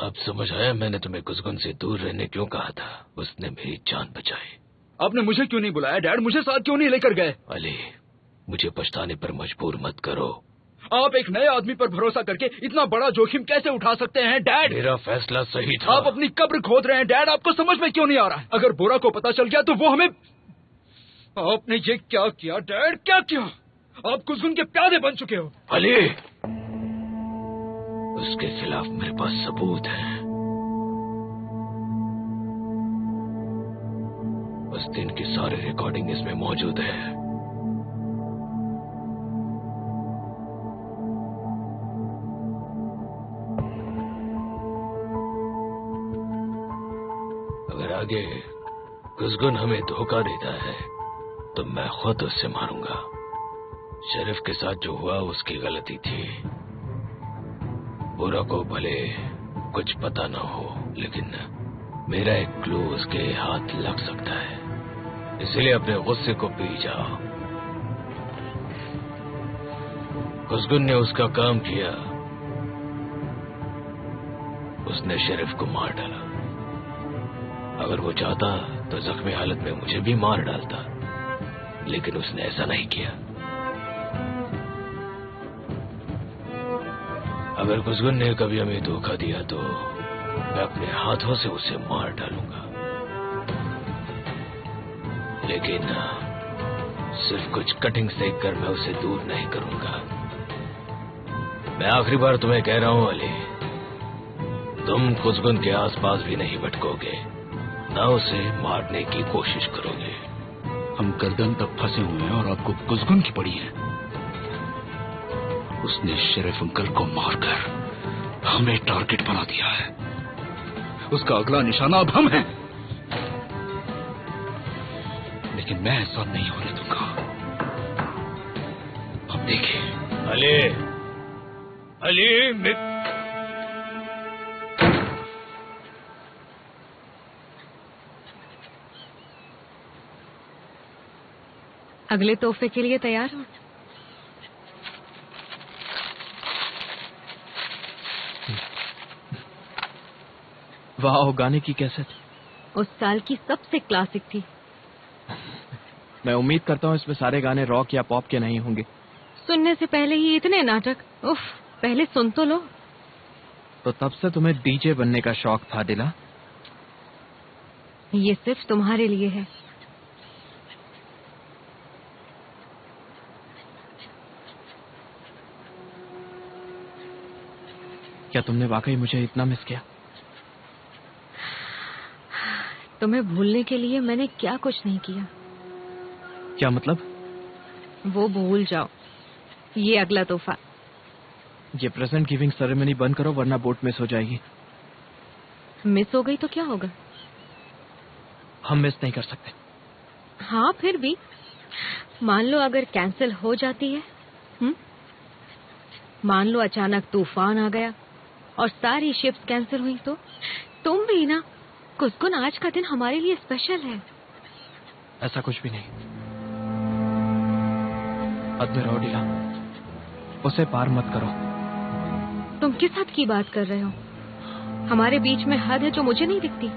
अब समझ आया मैंने तुम्हें कुसगुन से दूर रहने क्यों कहा था। उसने मेरी जान बचाई। आपने मुझे क्यों नहीं बुलाया डैड? मुझे साथ क्यों नहीं लेकर गए? अली, मुझे पछताने पर मजबूर मत करो। आप एक नए आदमी पर भरोसा करके इतना बड़ा जोखिम कैसे उठा सकते हैं डैड? मेरा फैसला सही था। आप अपनी कब्र खोद रहे हैं डैड। आपको समझ में क्यों नहीं आ रहा है? अगर बोरा को पता चल गया तो वो हमें... आपने ये क्या किया डैड? क्या किया? आप कुसगुन के प्यादे बन चुके हो। अली, उसके खिलाफ मेरे पास सबूत है। उस दिन की सारी रिकॉर्डिंग इसमें मौजूद है। अगर आगे कुसगुन हमें धोखा देता है तो मैं खुद उससे मारूंगा। शरीफ के साथ जो हुआ उसकी गलती थी। बुरा को भले कुछ पता ना हो, लेकिन मेरा एक क्लू उसके हाथ लग सकता है। इसलिए अपने गुस्से को पी जाओ। कुसगुन ने उसका काम किया। उसने शरीफ को मार डाला। अगर वो चाहता तो जख्मी हालत में मुझे भी मार डालता, लेकिन उसने ऐसा नहीं किया। अगर कुसगुन ने कभी हमें धोखा दिया तो मैं अपने हाथों से उसे मार डालूंगा, लेकिन सिर्फ कुछ कटिंग सेक कर मैं उसे दूर नहीं करूंगा। मैं आखिरी बार तुम्हें कह रहा हूं अली, तुम कुसगुन के आसपास भी नहीं भटकोगे, ना उसे मारने की कोशिश करोगे। हम गर्दन तक फंसे हुए हैं और आपको कुसगुन की पड़ी है। उसने शरीफ अंकल को मारकर हमें टारगेट बना दिया है। उसका अगला निशाना अब हम हैं। लेकिन मैं ऐसा नहीं होने दूंगा। अब देखिए। अली, अली, अगले तोहफे के लिए तैयार हो? वाह, गाने की कैसेट उस साल की सबसे क्लासिक थी। मैं उम्मीद करता हूँ इसमें सारे गाने रॉक या पॉप के नहीं होंगे। सुनने से पहले ही इतने नाटक। उफ, पहले सुन तो लो। तो तब से तुम्हें डीजे बनने का शौक था दिला? ये सिर्फ तुम्हारे लिए है। क्या तुमने वाकई मुझे इतना मिस किया? तुम्हें भूलने के लिए मैंने क्या कुछ नहीं किया। क्या मतलब? वो भूल जाओ। ये अगला तोहफा। ये प्रेजेंट गिविंग सेरेमनी बंद करो वरना बोट मिस हो जाएगी। मिस हो गई तो क्या होगा? हम मिस नहीं कर सकते। हाँ, फिर भी मान लो अगर कैंसिल हो जाती है। मान लो अचानक तूफान आ गया और सारी शिप्स कैंसिल हुई तो तुम भी ना। कुसगुन, आज का दिन हमारे लिए स्पेशल है। ऐसा कुछ भी नहीं। हद में रहो डीला, उसे पार मत करो। तुम किस हद की बात कर रहे हो? हमारे बीच में हद है जो मुझे नहीं दिखती।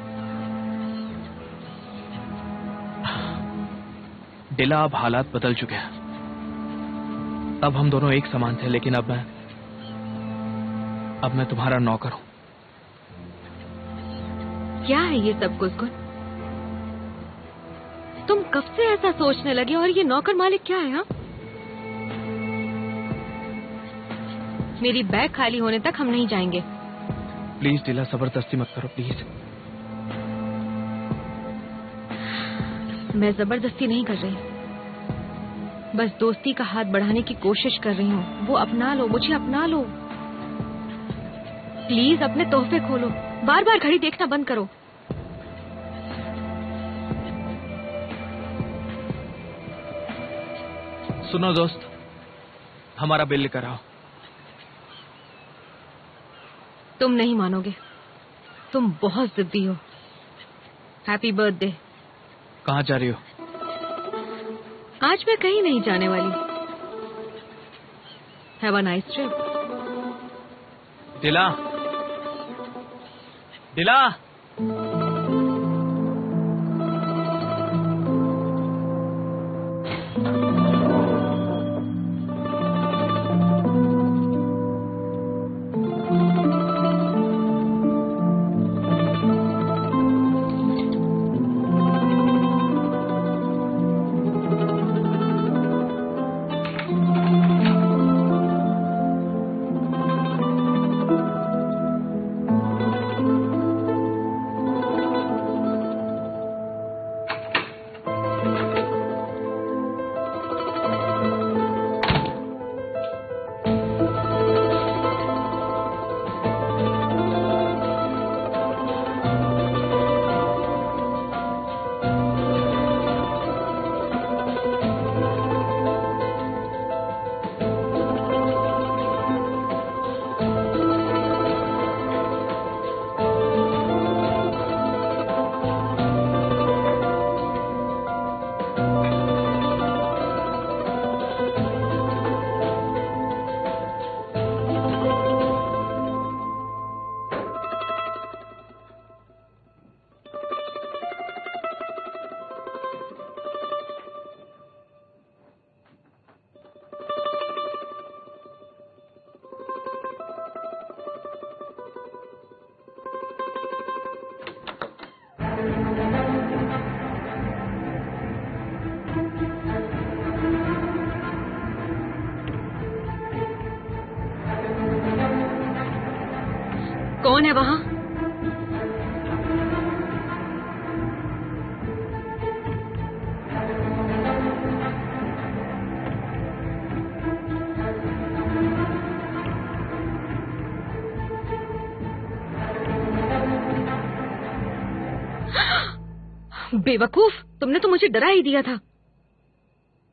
डीला, अब हालात बदल चुके हैं। तब हम दोनों एक समान थे, लेकिन अब मैं तुम्हारा नौकर हूं। क्या है ये सब कुसगुन? तुम कब से ऐसा सोचने लगे? और ये नौकर मालिक क्या है? हाँ, मेरी बैग खाली होने तक हम नहीं जाएंगे। प्लीज डीला, जबरदस्ती मत करो प्लीज। मैं जबरदस्ती नहीं कर रही, बस दोस्ती का हाथ बढ़ाने की कोशिश कर रही हूँ। वो अपना लो, मुझे अपना लो। प्लीज अपने तोहफे खोलो। बार बार घड़ी देखना बंद करो। सुनो दोस्त, हमारा बिल लेकर आओ। तुम नहीं मानोगे, तुम बहुत जिद्दी हो। Happy birthday. कहाँ जा रही हो? आज मैं कहीं नहीं जाने वाली। Have a nice trip. दिला, दिला। कौन है वहाँ? बेवकूफ, तुमने तो मुझे डरा ही दिया था।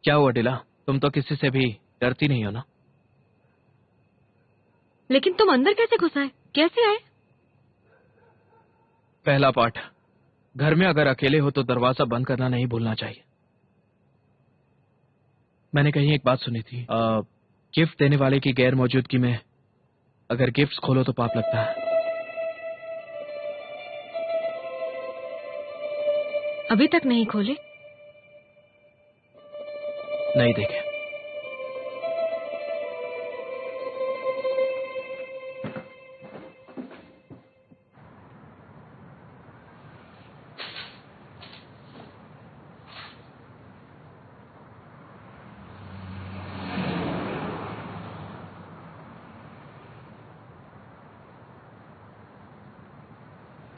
क्या हुआ डिला, तुम तो किसी से भी डरती नहीं हो ना? लेकिन तुम अंदर कैसे घुस आए, कैसे आए? पहला पाठ, घर में अगर अकेले हो तो दरवाजा बंद करना नहीं भूलना चाहिए। मैंने कहीं एक बात सुनी थी, गिफ्ट देने वाले की गैर मौजूदगी में अगर गिफ्ट्स खोलो तो पाप लगता है। अभी तक नहीं खोले? नहीं देखे।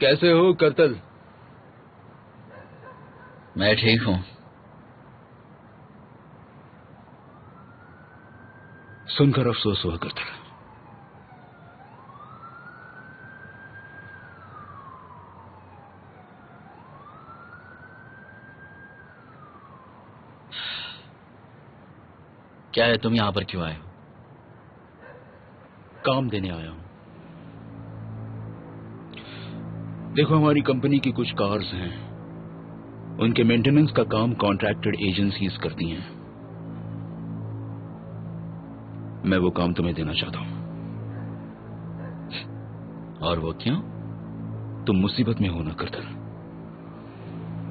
कैसे हो करतल? मैं ठीक हूं। सुनकर अफसोस हुआ करतल। क्या है, तुम यहां पर क्यों आए हो? काम देने आया हूं। देखो, हमारी कंपनी की कुछ कार्स हैं, उनके मेंटेनेंस का काम कॉन्ट्रैक्टेड एजेंसीज करती हैं। मैं वो काम तुम्हें देना चाहता हूं। और वो क्यों? तुम मुसीबत में हो ना करतल?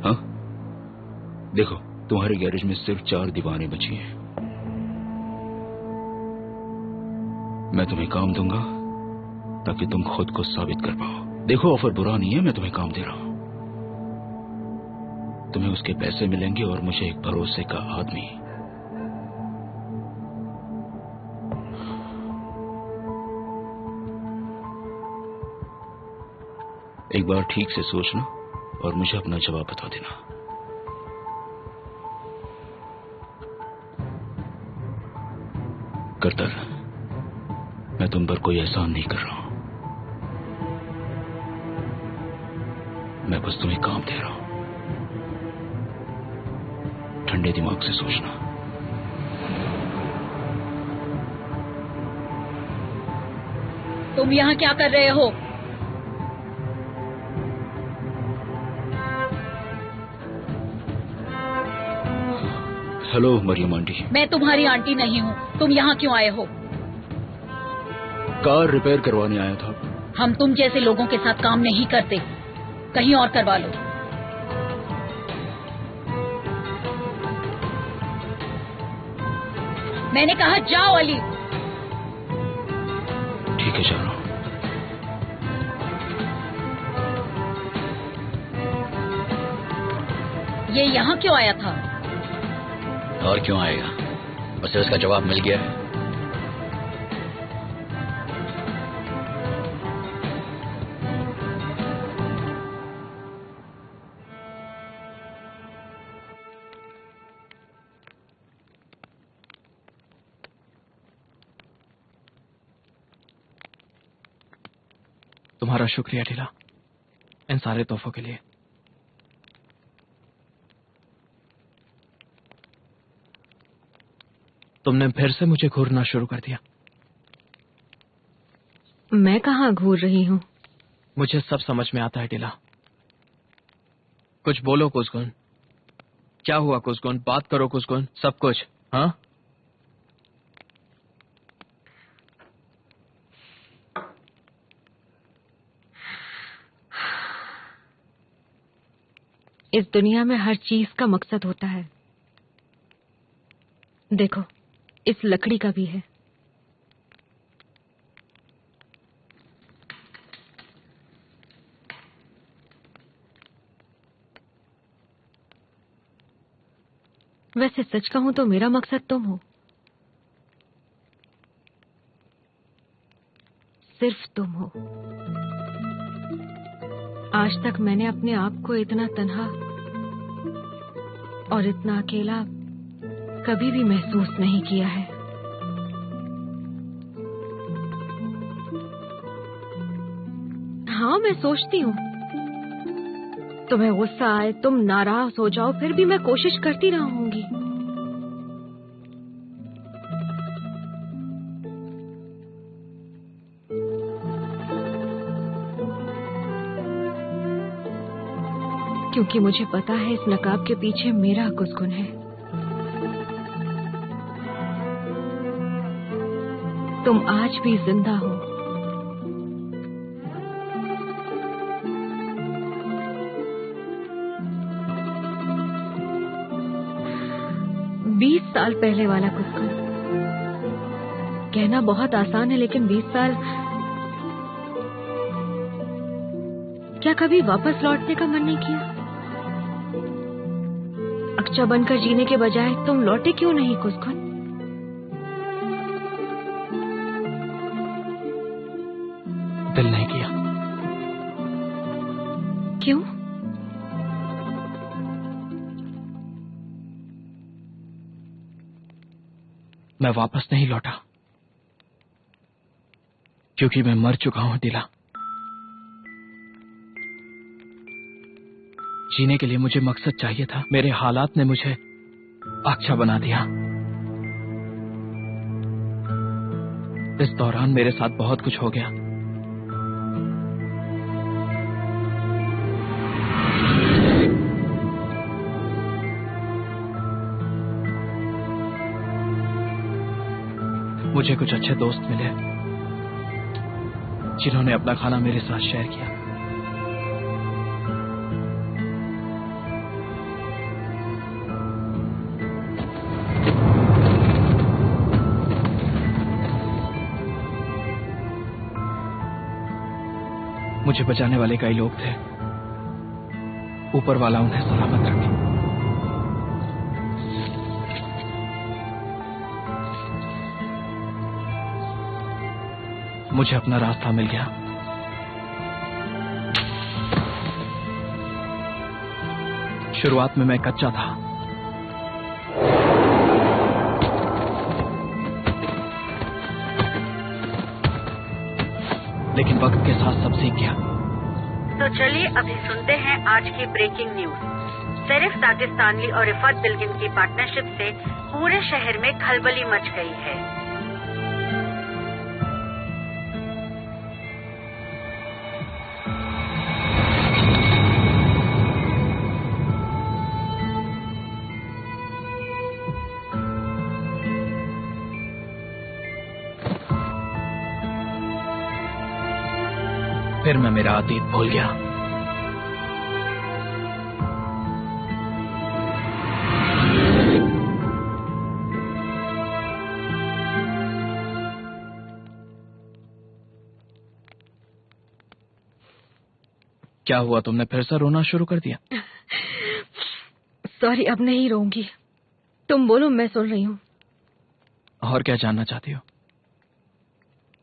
हाँ, देखो, तुम्हारे गैरेज में सिर्फ 4 दीवारें बची हैं। मैं तुम्हें काम दूंगा ताकि तुम खुद को साबित कर पाओ। देखो, ऑफर बुरा नहीं है, मैं तुम्हें काम दे रहा हूं। तुम्हें उसके पैसे मिलेंगे और मुझे एक भरोसे का आदमी। एक बार ठीक से सोचना और मुझे अपना जवाब बता देना। करतल, मैं तुम पर कोई एहसान नहीं कर रहा हूं, मैं बस तुम्हें काम दे रहा हूं। ठंडे दिमाग से सोचना। तुम यहाँ क्या कर रहे हो? Hello Mariam aunty. मैं तुम्हारी आंटी नहीं हूँ। तुम यहाँ क्यों आए हो? कार रिपेयर करवाने आया था। हम तुम जैसे लोगों के साथ काम नहीं करते, कहीं और करवा लो। मैंने कहा जाओ अली। ठीक है, जा रहा हूं। ये यहाँ क्यों आया था? और क्यों आएगा? उसे उसका जवाब मिल गया है। तुम्हारा शुक्रिया ढीला, इन सारे तोहफों के लिए। तुमने फिर से मुझे घूरना शुरू कर दिया। मैं कहाँ घूर रही हूँ? मुझे सब समझ में आता है ढीला। कुछ बोलो कुसगुन। क्या हुआ कुसगुन? बात करो कुसगुन। सब कुछ। हाँ, इस दुनिया में हर चीज का मकसद होता है। देखो, इस लकड़ी का भी है। वैसे सच कहूं तो मेरा मकसद तुम हो, सिर्फ तुम हो। आज तक मैंने अपने आप को इतना तन्हा और इतना अकेला कभी भी महसूस नहीं किया है। हाँ, मैं सोचती हूँ तुम्हें गुस्सा आए, तुम नाराज हो जाओ, फिर भी मैं कोशिश करती रहूंगी। क्योंकि मुझे पता है इस नकाब के पीछे मेरा कुसगुन है। तुम आज भी जिंदा हो। बीस साल पहले वाला कुसगुन। कहना बहुत आसान है, लेकिन 20 साल क्या कभी वापस लौटने का मन नहीं किया? अक्चा बनकर जीने के बजाय तुम लौटे क्यों नहीं कुसगुन? दिल नहीं किया। क्यों? मैं वापस नहीं लौटा क्योंकि मैं मर चुका हूं दिला। जीने के लिए मुझे मकसद चाहिए था। मेरे हालात ने मुझे अच्छा बना दिया। इस दौरान मेरे साथ बहुत कुछ हो गया। मुझे कुछ अच्छे दोस्त मिले जिन्होंने अपना खाना मेरे साथ शेयर किया। मुझे बचाने वाले कई लोग थे। ऊपर वाला उन्हें सलामत रखे। मुझे अपना रास्ता मिल गया। शुरुआत में मैं कच्चा था, लेकिन वक्त के साथ सब सीख गया। तो चलिए अभी सुनते हैं आज की ब्रेकिंग न्यूज। शरीफ दागिस्तानी और रिफात बिल्किन की पार्टनरशिप से पूरे शहर में खलबली मच गई है। फिर मैं मेरा अतीत भूल गया। क्या हुआ, तुमने फिर से रोना शुरू कर दिया? सॉरी, अब नहीं रोऊंगी। तुम बोलो, मैं सुन रही हूँ। और क्या जानना चाहती हो?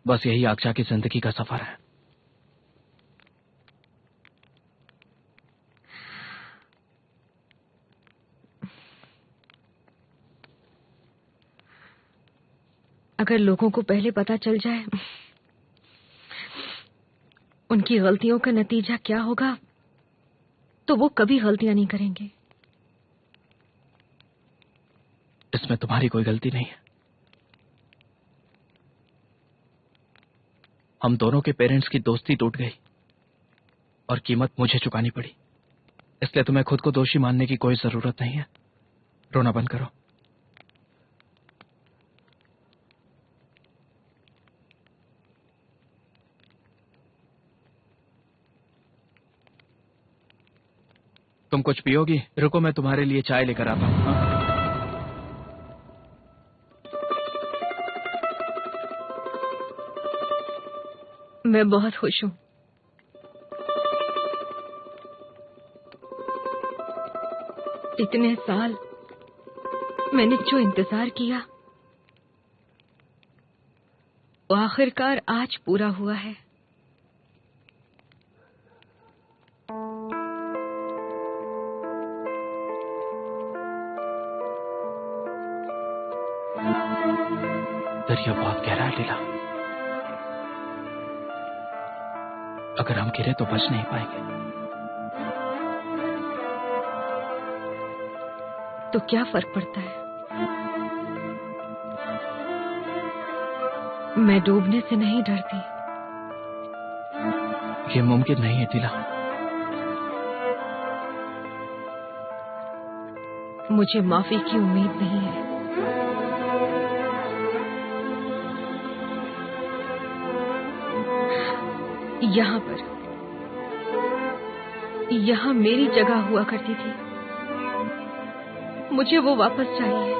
बस यही आक्षा की जिंदगी का सफर है। अगर लोगों को पहले पता चल जाए उनकी गलतियों का नतीजा क्या होगा, तो वो कभी गलतियां नहीं करेंगे। इसमें तुम्हारी कोई गलती नहीं है। हम दोनों के पेरेंट्स की दोस्ती टूट गई और कीमत मुझे चुकानी पड़ी। इसलिए तुम्हें खुद को दोषी मानने की कोई जरूरत नहीं है। रोना बंद करो। तुम कुछ पियोगी? रुको, मैं तुम्हारे लिए चाय लेकर आता हूं। हाँ? मैं बहुत खुश हूं। इतने साल मैंने जो इंतजार किया वो आखिरकार आज पूरा हुआ है। दरिया बहुत गहरा है लीला। अगर हम गिरे तो बच नहीं पाएंगे। तो क्या फर्क पड़ता है? मैं डूबने से नहीं डरती। ये मुमकिन नहीं है लीला। मुझे माफी की उम्मीद नहीं है। यहाँ मेरी जगह हुआ करती थी। मुझे वो वापस चाहिए।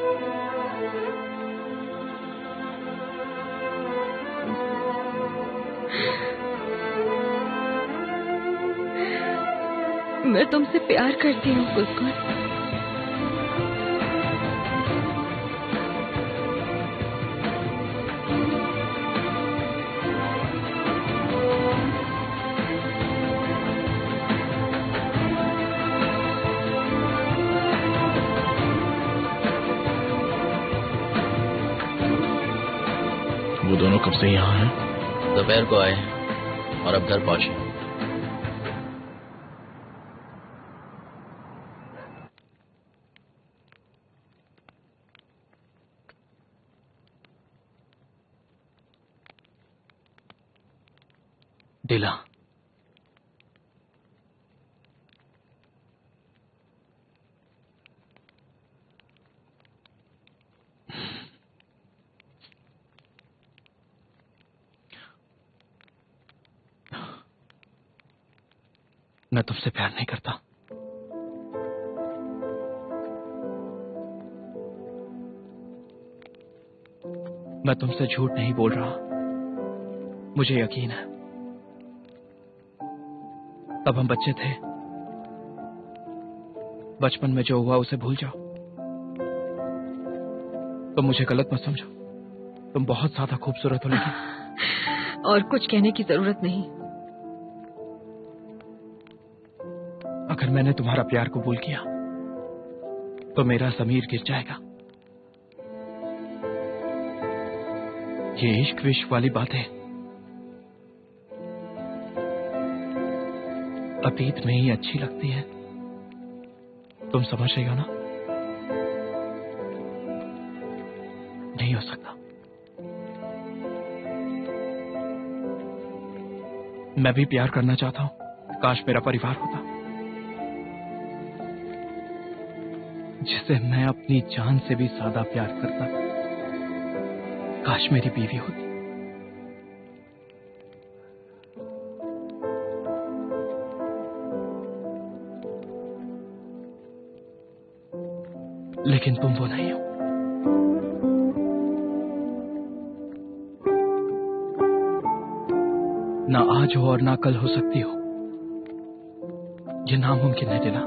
मैं तुमसे प्यार करती हूँ कुसकुस। वो दोनों कब से यहाँ हैं? दोपहर को आए और अब घर पहुंचे। दिला, मैं तुमसे प्यार नहीं करता। मैं तुमसे झूठ नहीं बोल रहा। मुझे यकीन है। तब हम बच्चे थे। बचपन में जो हुआ उसे भूल जाओ। तुम मुझे गलत मत समझो। तुम बहुत ज्यादा खूबसूरत हो। लेकिन और कुछ कहने की जरूरत नहीं। अगर मैंने तुम्हारा प्यार कबूल किया तो मेरा ज़मीर गिर जाएगा। ये इश्क विश्क वाली बातें अतीत में ही अच्छी लगती है। तुम समझ रही हो ना? नहीं हो सकता। मैं भी प्यार करना चाहता हूं। काश मेरा परिवार होता जिसे मैं अपनी जान से भी ज्यादा प्यार करता। काश मेरी बीवी होती। लेकिन तुम वो नहीं हो। ना आज हो और ना कल हो सकती हो, ये नामुमकिन है दिला।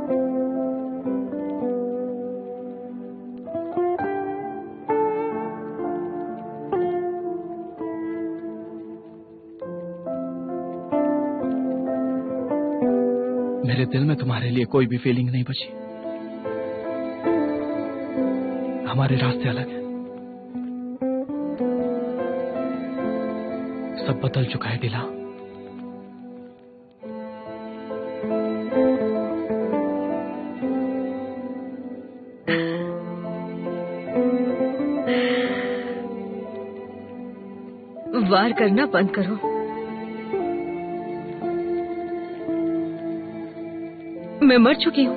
मेरे दिल में तुम्हारे लिए कोई भी फीलिंग नहीं बची। हमारे रास्ते अलग हैं। सब बदल चुका है दिला। वार करना बंद करो। मैं मर चुकी हूँ।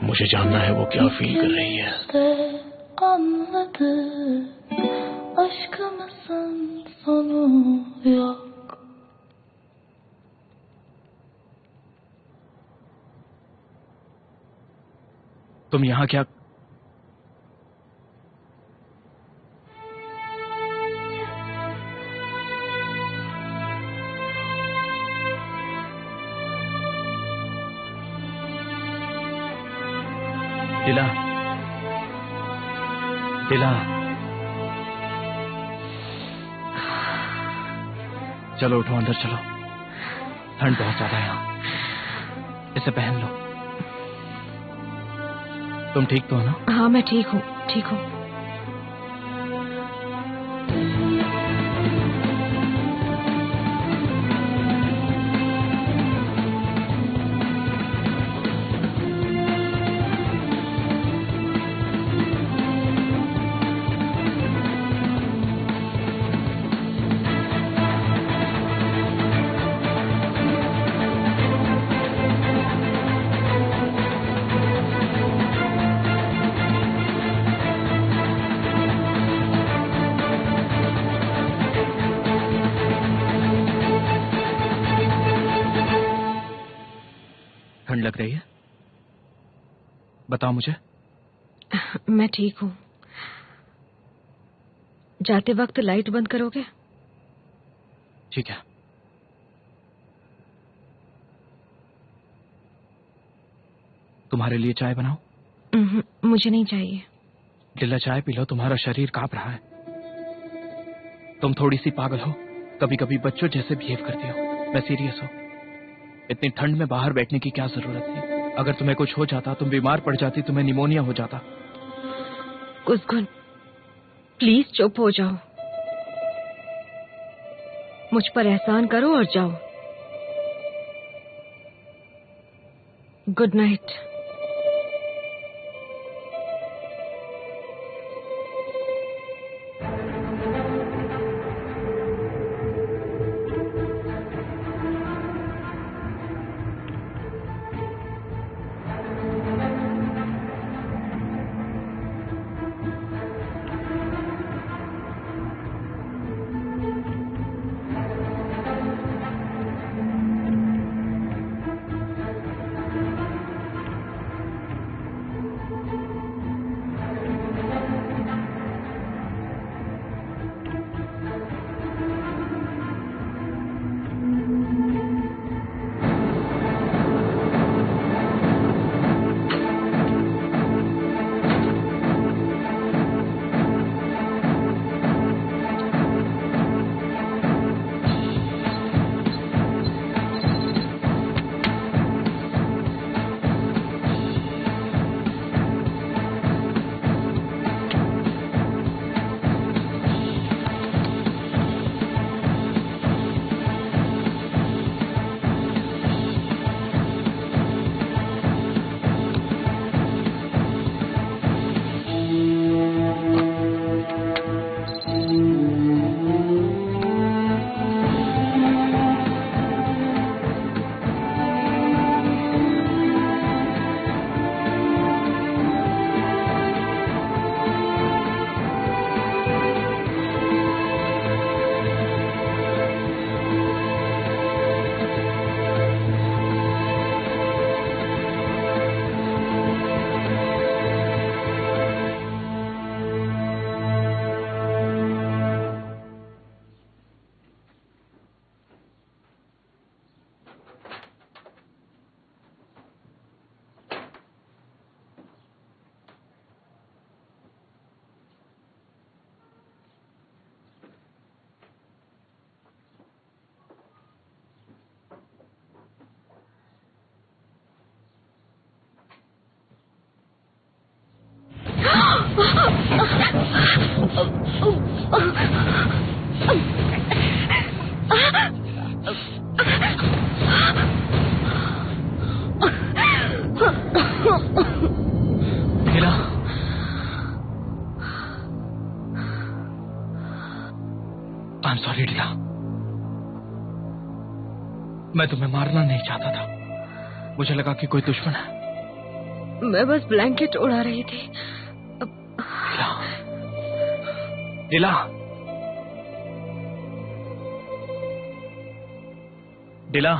मुझे जानना है वो क्या फील कर रही है। तुम यहाँ क्या? दिला, दिला, चलो उठो, अंदर चलो। ठंड बहुत ज्यादा है यहाँ, इसे पहन लो। तुम ठीक तो हो ना? हाँ मैं ठीक हूँ, ठीक हूँ। ठंड लग रही है? बताओ मुझे। मैं ठीक हूँ। जाते वक्त लाइट बंद करोगे? ठीक है। तुम्हारे लिए चाय बनाऊं? मुझे नहीं चाहिए। डिला चाय पी लो, तुम्हारा शरीर कांप रहा है। तुम थोड़ी सी पागल हो, कभी कभी बच्चों जैसे बिहेव करती हो। मैं सीरियस हूँ। इतनी ठंड में बाहर बैठने की क्या जरूरत थी? अगर तुम्हें कुछ हो जाता, तुम बीमार पड़ जाती, तुम्हें निमोनिया हो जाता। कुसगुन, प्लीज चुप हो जाओ। मुझ पर एहसान करो और जाओ। Good night. I'm sorry, डिला। मैं तुम्हें मारना नहीं चाहता था। मुझे लगा कि कोई दुश्मन है। मैं बस ब्लैंकेट उड़ा रही थी। डिला, डिला,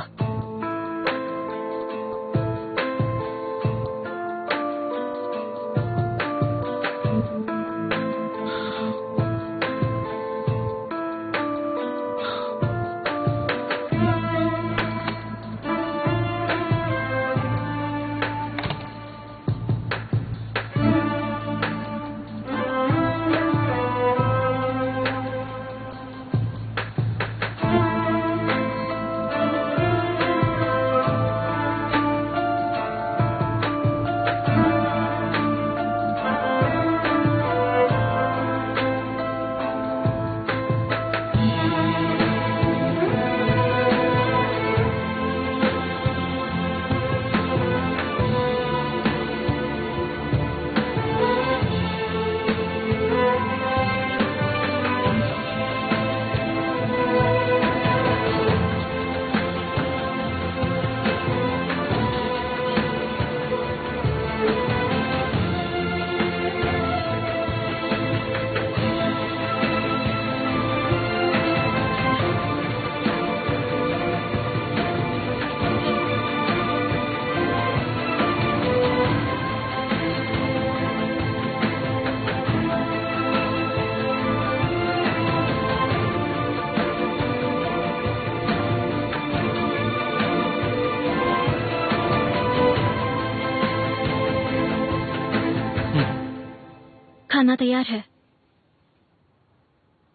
खाना तैयार है।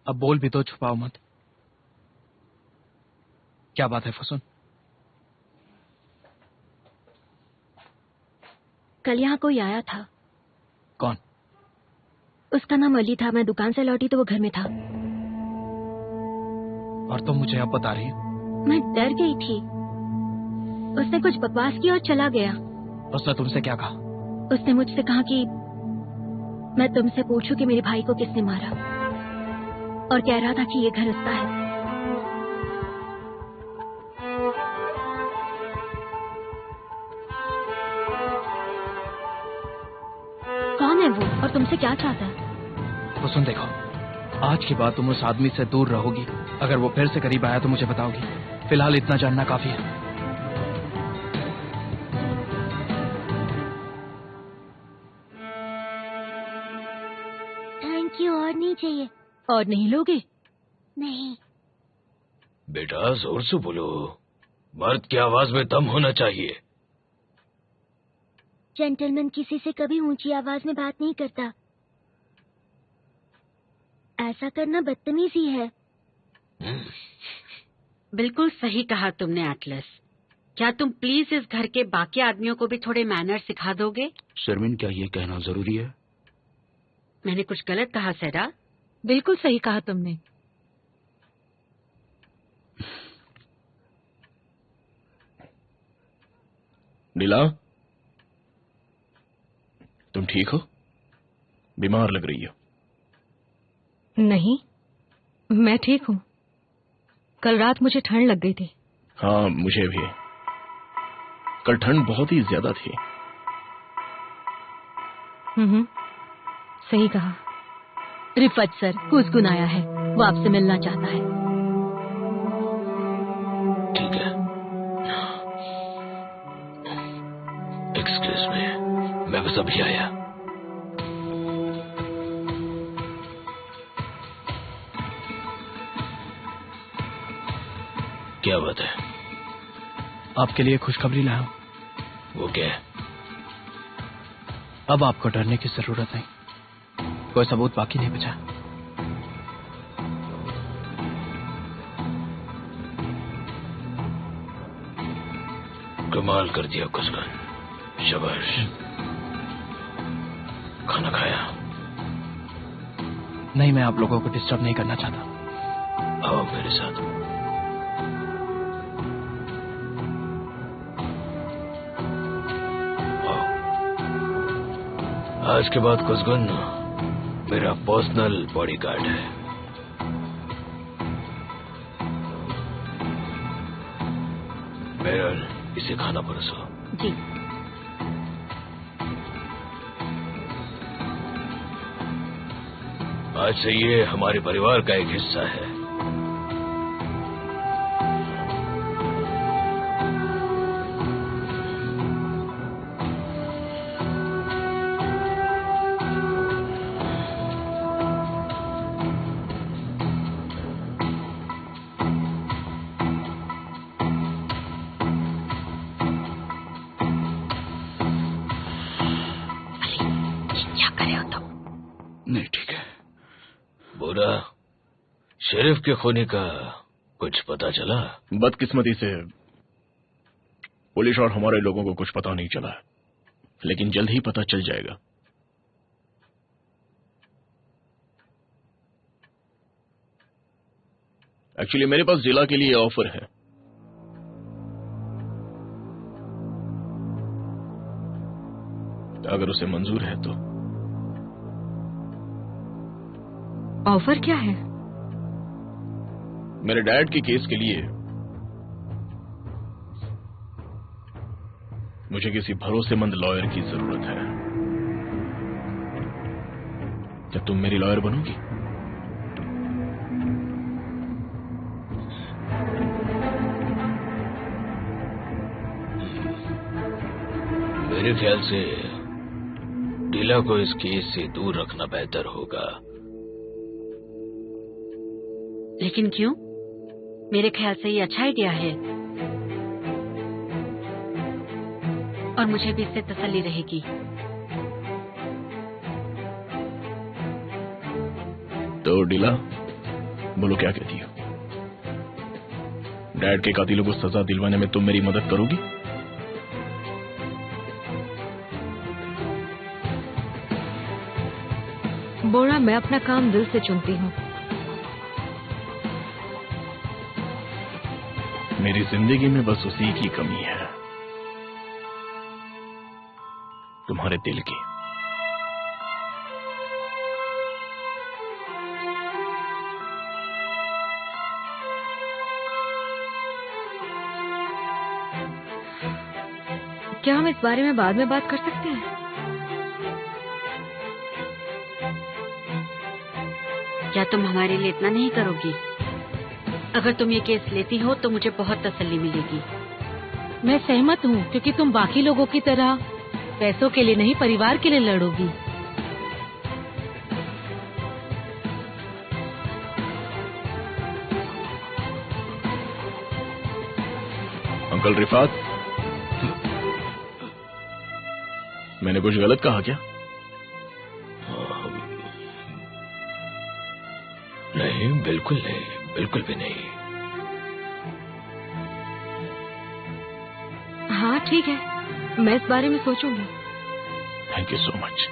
अब बोल भी तो, छुपाओ मत। क्या बात है फुसुन? कल यहाँ कोई आया था। कौन? उसका नाम अली था। मैं दुकान से लौटी तो वो घर में था। और तुम मुझे अब बता रही हो? मैं डर गई थी। उसने कुछ बकवास की और चला गया। उसने तुमसे क्या कहा? उसने मुझसे कहा कि मैं तुमसे पूछूं कि मेरे भाई को किसने मारा, और कह रहा था कि ये घर उसका है। कौन है वो और तुमसे क्या चाहता है? फुसुन देखो, आज के बाद तुम उस आदमी से दूर रहोगी। अगर वो फिर से करीब आया तो मुझे बताओगी। फिलहाल इतना जानना काफी है। Thank you. और नहीं चाहिए। और नहीं लोगे? नहीं। बेटा जोर से बोलो, मर्द की आवाज में दम होना चाहिए। जेंटलमैन किसी से कभी ऊंची आवाज में बात नहीं करता। ऐसा करना बदतमीजी है। बिल्कुल सही कहा तुमने एटलस। क्या तुम प्लीज इस घर के बाकी आदमियों को भी थोड़े मैनर सिखा दोगे? शर्मिन, क्या ये कहना जरूरी है? मैंने कुछ गलत कहा सैरा? बिल्कुल सही कहा तुमने। नीला, तुम ठीक हो? बीमार लग रही हो। नहीं, मैं ठीक हूँ। कल रात मुझे ठंड लग गई थी। हाँ, मुझे भी। कल ठंड बहुत ही ज्यादा थी। सही कहा। रिफत सर कुसकुन आया है, वो आपसे मिलना चाहता है। ठीक है, एक्सक्यूज मी, मैं बस अभी आया। क्या बात है? आपके लिए खुशखबरी लाया हूं। वो क्या है? अब आपको डरने की जरूरत नहीं। कोई सबूत बाकी नहीं बचा। कमाल कर दिया कुसुन, शाबाश। खाना खाया? नहीं, मैं आप लोगों को डिस्टर्ब नहीं करना चाहता। आओ मेरे साथ। आओ। आज के बाद कुसुन मेरा पर्सनल बॉडीगार्ड है। मेरल, इसे खाना परोसो। जी। आज से ये हमारे परिवार का एक हिस्सा है। क्या करे हो तुम? नहीं, ठीक है। बुरा, शेरिफ के खोने का कुछ पता चला? बदकिस्मती से पुलिस और हमारे लोगों को कुछ पता नहीं चला, लेकिन जल्द ही पता चल जाएगा। एक्चुअली मेरे पास जिला के लिए ऑफर है। अगर उसे मंजूर है तो। ऑफर क्या है? मेरे डैड के केस के लिए मुझे किसी भरोसेमंद लॉयर की जरूरत है। क्या तुम मेरी लॉयर बनोगी? मेरे ख्याल से डीला को इस केस से दूर रखना बेहतर होगा। लेकिन क्यों? मेरे ख्याल से ये अच्छा आइडिया है और मुझे भी इससे तसल्ली रहेगी। तो डीला, बोलो क्या कहती हो? डैड के कातिलों को सजा दिलवाने में तुम मेरी मदद करोगी? बोरा, मैं अपना काम दिल से चुनती हूँ। मेरी जिंदगी में बस उसी की कमी है, तुम्हारे दिल की। क्या हम इस बारे में बाद में बात कर सकते हैं? क्या तुम हमारे लिए इतना नहीं करोगी? अगर तुम ये केस लेती हो तो मुझे बहुत तसल्ली मिलेगी। मैं सहमत हूँ, क्योंकि तुम बाकी लोगों की तरह पैसों के लिए नहीं, परिवार के लिए लड़ोगी। अंकल रिफात, मैंने कुछ गलत कहा क्या? नहीं, बिल्कुल नहीं, बिल्कुल भी नहीं। हाँ ठीक है, मैं इस बारे में सोचूंगी। Thank you so much.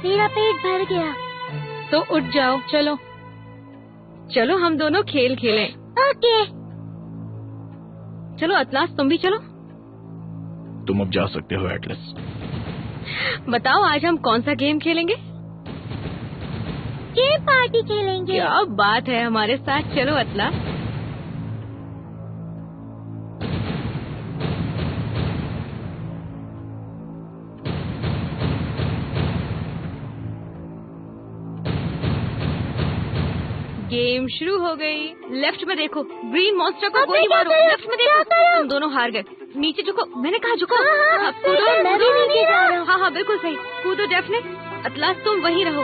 मेरा पेट भर गया। तो उठ जाओ, चलो। चलो हम दोनों खेल खेलें। ओके। चलो अतलास, तुम भी चलो। तुम अब जा सकते हो एटलस। बताओ आज हम कौन सा गेम खेलेंगे? गेम पार्टी खेलेंगे। क्या बात है, हमारे साथ चलो अतलास। गेम शुरू हो गई। लेफ्ट में देखो, ग्रीन मॉन्स्टर को गोली मारो। लेफ्ट में देखो, तुम दोनों हार गए। नीचे झुको, मैंने कहा झुको। हाँ, कूदो। हाँ बिल्कुल सही, कूदो डेफने। अतलास तुम वहीं रहो।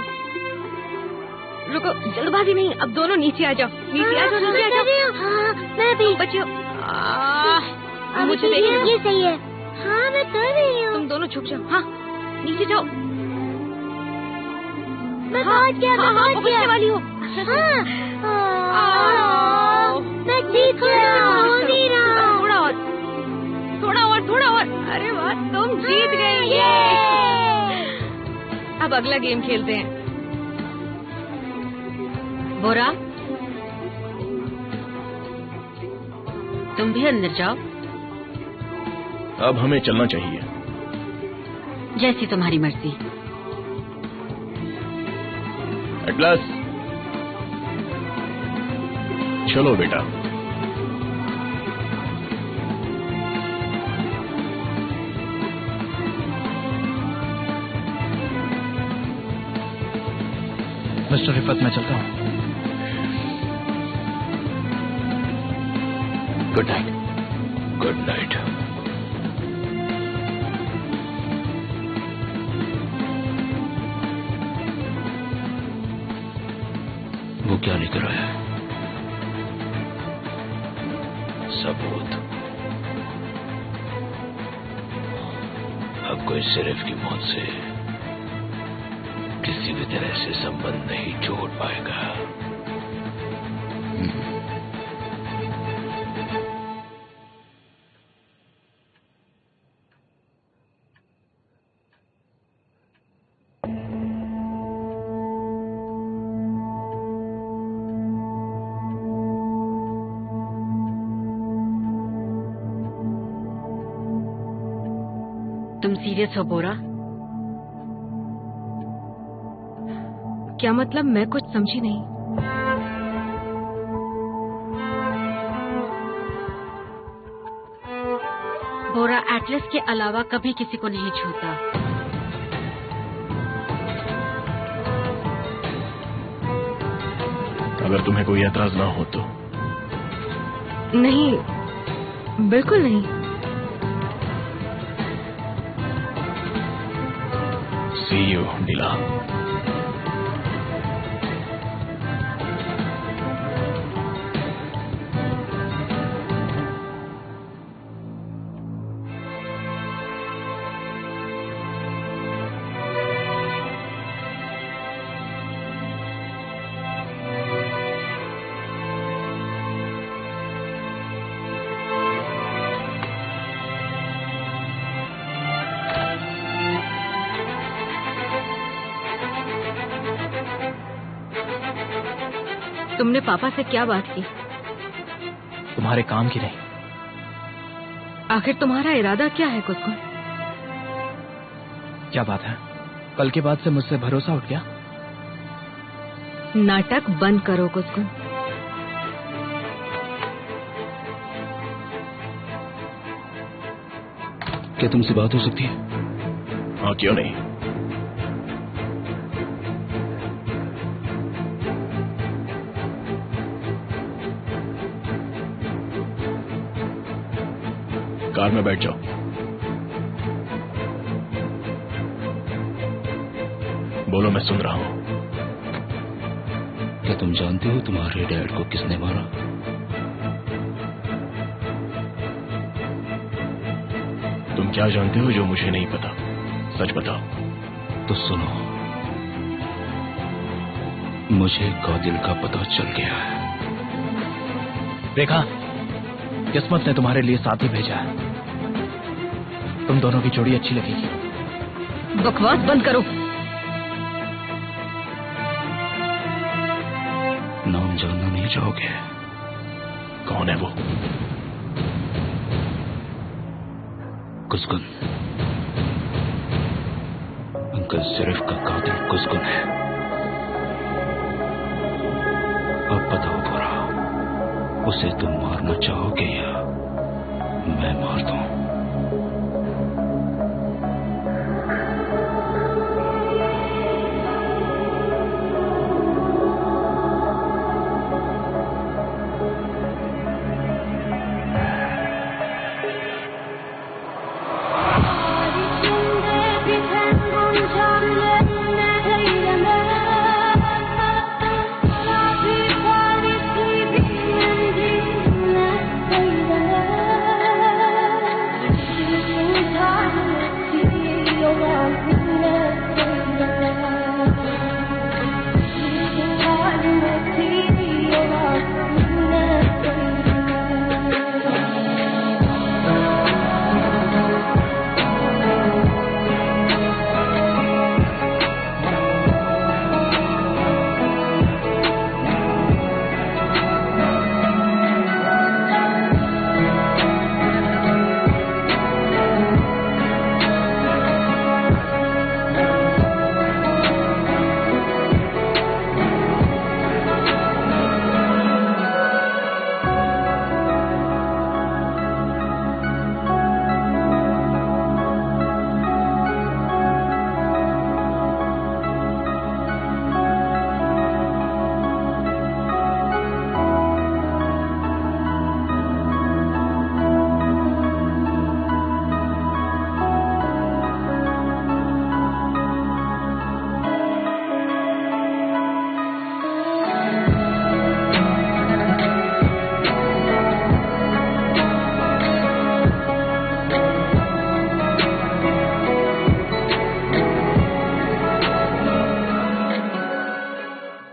रुको, जल्दबाजी नहीं, अब दोनों नीचे आ जाओ। नीचे आ जाओ, नीचे आ जाओ। मैं भी बच्चियों, मुझे देखिए, ये सही है। हाँ मैं कर रही हूँ। तुम दोनों छुप जाओ। हाँ नीचे जाओ। मैं पहुंच गया, मैं पहुंच गया वाली हूँ। मैं जीत गया। थोड़ा और। अरे वाह, तुम जीत गई। अब अगला गेम खेलते हैं। बोरा, तुम भी अंदर जाओ। अब हमें चलना चाहिए। जैसी तुम्हारी मर्जी। एटलस, चलो बेटा। मिस्टर रिफत, मैं चलता हूँ। Good night. Good night. वो क्या लेकर आया है? सबूत। अब कोई सिर्फ की मौत से किसी भी तरह से संबंध नहीं जोड़ पाएगा। तुम सीरियस हो बोरा? क्या मतलब? मैं कुछ समझी नहीं। बोरा एटलस के अलावा कभी किसी को नहीं छूता। अगर तुम्हें कोई एतराज ना हो तो। नहीं, बिल्कुल नहीं। See you, डीला। तुमने पापा से क्या बात की? तुम्हारे काम की नहीं। आखिर तुम्हारा इरादा क्या है कुसकुन? क्या बात है? कल के बाद से मुझसे भरोसा उठ गया? नाटक बंद करो कुसकुन। क्या तुमसे बात हो सकती है? हाँ, क्यों नहीं? कार में बैठ जाओ। बोलो, मैं सुन रहा हूं। क्या तुम जानते हो तुम्हारे डैड को किसने मारा? तुम क्या जानते हो जो मुझे नहीं पता? सच बताओ। तो सुनो, मुझे कातिल का पता चल गया है। देखा, किस्मत ने तुम्हारे लिए साथी भेजा है। तुम दोनों की जोड़ी अच्छी लगेगी। बकवास बंद करो। नाम जानना नहीं चाहोगे? कौन है वो? कुसकुन। अंकल सिर्फ का कातिल कुसकुन है। अब बताओ बोरा, उसे तुम मारना चाहोगे या मैं मार दूं?